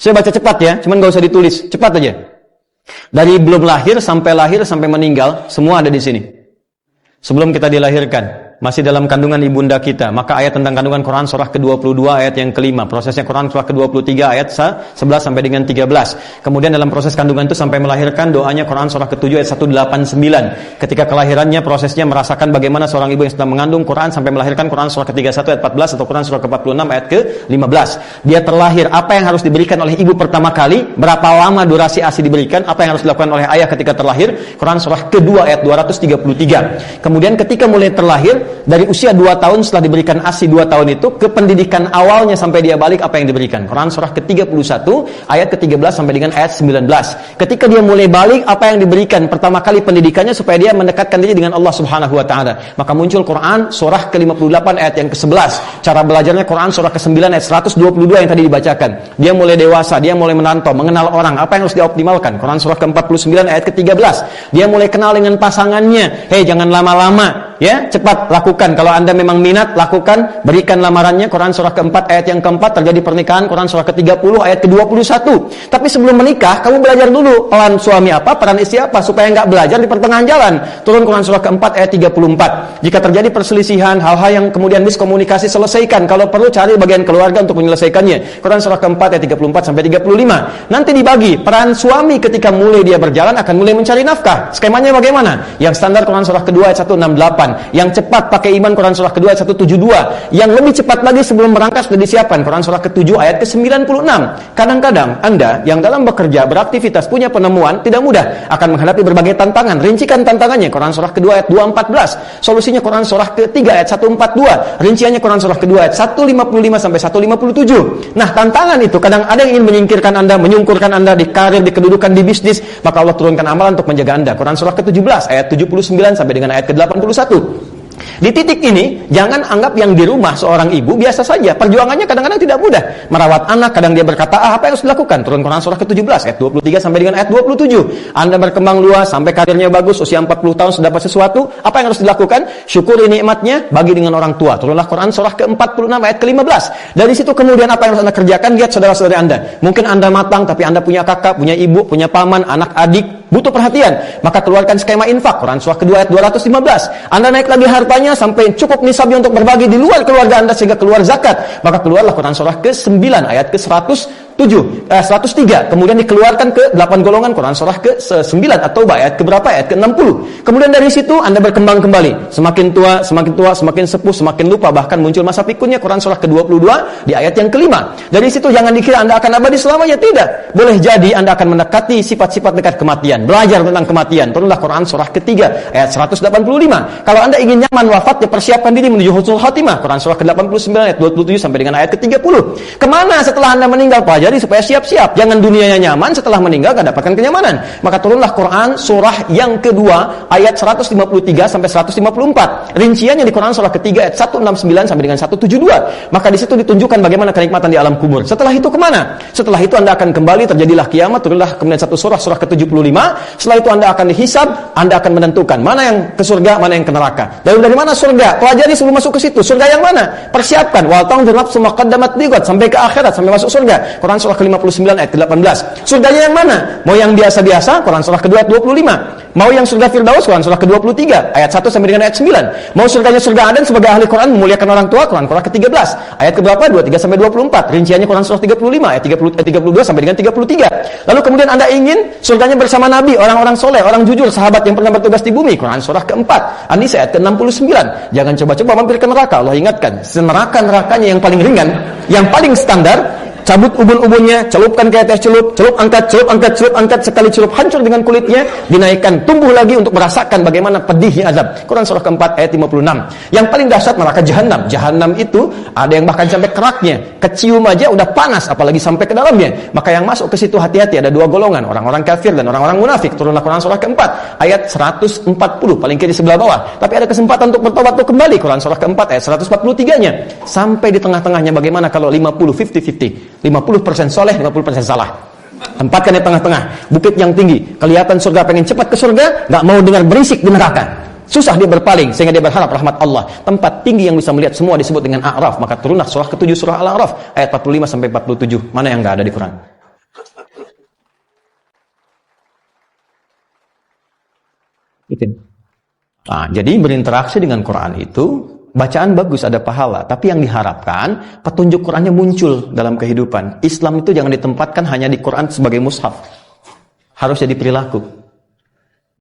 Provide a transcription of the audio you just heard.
Saya baca cepat ya, cuman nggak usah ditulis, cepat aja. Dari belum lahir sampai meninggal, semua ada di sini. Sebelum kita dilahirkan, masih dalam kandungan ibunda kita, maka ayat tentang kandungan Quran surah ke-22 ayat yang kelima, prosesnya Quran surah ke-23 ayat 11 sampai dengan 13. Kemudian dalam proses kandungan itu sampai melahirkan, doanya Quran surah ke-7 ayat 189. Ketika kelahirannya, prosesnya merasakan bagaimana seorang ibu yang sedang mengandung Quran sampai melahirkan, Quran surah ke-31 ayat 14 atau Quran surah ke-46 ayat ke-15. Dia terlahir, apa yang harus diberikan oleh ibu pertama kali, berapa lama durasi ASI diberikan, apa yang harus dilakukan oleh ayah ketika terlahir, Quran surah ke-2 ayat 233. Kemudian ketika mulai terlahir, dari usia 2 tahun setelah diberikan ASI 2 tahun itu, ke pendidikan awalnya sampai dia balik, apa yang diberikan? Quran surah ke-31 ayat ke-13 sampai dengan ayat 19. Ketika dia mulai balik, apa yang diberikan? Pertama kali pendidikannya supaya dia mendekatkan diri dengan Allah Subhanahu wa taala. Maka muncul Quran surah ke-58 ayat yang ke-11. Cara belajarnya Quran surah ke-9 ayat 122 yang tadi dibacakan. Dia mulai dewasa, dia mulai menantau, mengenal orang, apa yang harus dioptimalkan? Quran surah ke-49 ayat ke-13. Dia mulai kenal dengan pasangannya. Hei, jangan lama-lama, ya, cepat lakukan. Kalau Anda memang minat, lakukan, berikan lamarannya. Quran surah ke-4 ayat yang ke-4, terjadi pernikahan. Quran surah ke-30 ayat ke-21. Tapi sebelum menikah, kamu belajar dulu peran suami apa, peran istri apa, supaya nggak belajar di pertengahan jalan. Turun Quran surah ke-4 ayat 34. Jika terjadi perselisihan, hal-hal yang kemudian miskomunikasi, selesaikan. Kalau perlu, cari bagian keluarga untuk menyelesaikannya. Quran surah ke-4 ayat 34 sampai 35. Nanti dibagi peran suami ketika mulai dia berjalan akan mulai mencari nafkah. Skemanya bagaimana? Yang standar Quran surah ke-2 ayat 168. Yang cepat pakai iman, Quran surah ke-2 ayat 172. Yang lebih cepat lagi sebelum berangkat sudah disiapkan, Quran surah ke-7 ayat ke-96. Kadang-kadang Anda yang dalam bekerja, beraktivitas, punya penemuan, tidak mudah, akan menghadapi berbagai tantangan. Rincikan tantangannya, Quran surah ke-2 ayat 214. Solusinya Quran surah ke-3 ayat 142. Rinciannya Quran surah ke-2 ayat 155 sampai 157. Nah, tantangan itu kadang ada yang ingin menyingkirkan Anda, menyungkurkan Anda di karir, di kedudukan, di bisnis, maka Allah turunkan amalan untuk menjaga Anda. Quran surah ke-17 ayat 79 sampai dengan ayat ke-81. Di titik ini, jangan anggap yang di rumah seorang ibu biasa saja. Perjuangannya kadang-kadang tidak mudah. Merawat anak, kadang dia berkata, apa yang harus dilakukan? Turun Quran surah ke-17, ayat 23 sampai dengan ayat 27. Anda berkembang luas, sampai karirnya bagus, usia 40 tahun sudah dapat sesuatu, apa yang harus dilakukan? Syukuri nikmatnya, bagi dengan orang tua. Turunlah Quran surah ke-46, ayat ke-15. Dari situ kemudian apa yang harus Anda kerjakan? Lihat saudara-saudara Anda. Mungkin Anda matang, tapi Anda punya kakak, punya ibu, punya paman, anak, adik, butuh perhatian. Maka keluarkan skema infak, Quran surah ke-2 ayat 215. Anda naik lagi hartanya sampai cukup nisabnya untuk berbagi di luar keluarga Anda sehingga keluar zakat, maka keluarlah Quran surah ke-9 ayat ke-103. Kemudian dikeluarkan ke 8 golongan, Quran surah ke-9 atau ayat keberapa? Ayat ke-60. Kemudian dari situ Anda berkembang kembali, semakin tua, semakin sepuh, semakin lupa, bahkan muncul masa pikirnya, Quran surah ke-22 di ayat yang kelima. Dari situ jangan dikira Anda akan abadi selamanya, tidak. Boleh jadi Anda akan mendekati sifat-sifat dekat kematian, belajar tentang kematian. Turunlah Quran surah ke-3 ayat 185. Kalau Anda ingin nyaman wafatnya, persiapkan diri menuju husnul khatimah, Quran surah ke-89 ayat 27 sampai dengan ayat ke-30. Kemana setelah Anda meninggal? Pelajari supaya siap-siap. Jangan dunianya nyaman, setelah meninggal gak dapatkan kenyamanan. Maka turunlah Quran surah yang kedua ayat 153 sampai 154. Rinciannya di Quran surah ketiga ayat 169 sampai dengan 172. Maka di situ ditunjukkan bagaimana kenikmatan di alam kubur. Setelah itu kemana? Setelah itu Anda akan kembali, terjadilah kiamat, turunlah kemudian satu surah ke-75. Setelah itu Anda akan dihisab, Anda akan menentukan mana yang ke surga, mana yang ke neraka. Dari mana surga? Pelajari sebelum masuk ke situ. Surga yang mana? Persiapkan. Wal tanzur nafsum ma qaddamat lighad, sampai ke akhirat, sampai masuk surga. Quran surah ke-59 ayat ke-18. Surganya yang mana? Mau yang biasa-biasa? Quran surah ke-2 ayat 25. Mau yang surga Firdaus? Quran surah ke-23 ayat 1 sampai dengan ayat 9. Mau surganya surga Aden sebagai ahli Quran, memuliakan orang tua? Quran surah ke-13 ayat keberapa? 23 sampai 24. Rinciannya Quran surah 35 ayat 32 sampai dengan 33. Lalu kemudian Anda ingin surganya bersama Nabi, orang-orang soleh, orang jujur, sahabat yang pernah bertugas di bumi. Quran surah ke-4 An-Nisa ayat ke-69. Jangan coba-coba mampir ke neraka. Allah ingatkan, neraka-nerakanya yang paling ringan, yang paling standar, cabut ubun-ubunnya, celupkan ke atas celup, celup angkat, sekali celup hancur dengan kulitnya, dinaikkan, tumbuh lagi untuk merasakan bagaimana pedihnya azab. Quran surah ke-4 ayat 56. Yang paling dahsyat neraka jahanam. Jahanam itu ada yang bahkan sampai keraknya, kecium aja udah panas, apalagi sampai ke dalamnya. Maka yang masuk ke situ hati-hati, ada dua golongan, orang-orang kafir dan orang-orang munafik. Turunlah Quran surah ke-4 ayat 140, paling kiri sebelah bawah. Tapi ada kesempatan untuk bertobat, untuk kembali. Quran surah ke-4 ayat 143-nya. Sampai di tengah-tengahnya, bagaimana kalau 50-50? 50% soleh, 50% salah. Tempatkan di tengah-tengah, bukit yang tinggi, kelihatan surga, pengen cepat ke surga, gak mau dengar berisik di neraka. Susah dia berpaling, sehingga dia berharap rahmat Allah. Tempat tinggi yang bisa melihat semua disebut dengan A'raf. Maka turunlah surah ke-7 surah Al-A'raf ayat 45 sampai 47. Mana yang gak ada di Quran? Gitu. Nah, jadi berinteraksi dengan Quran itu, bacaan bagus, ada pahala. Tapi yang diharapkan, petunjuk Qurannya muncul dalam kehidupan. Islam itu jangan ditempatkan hanya di Quran sebagai mushaf. Harus jadi perilaku.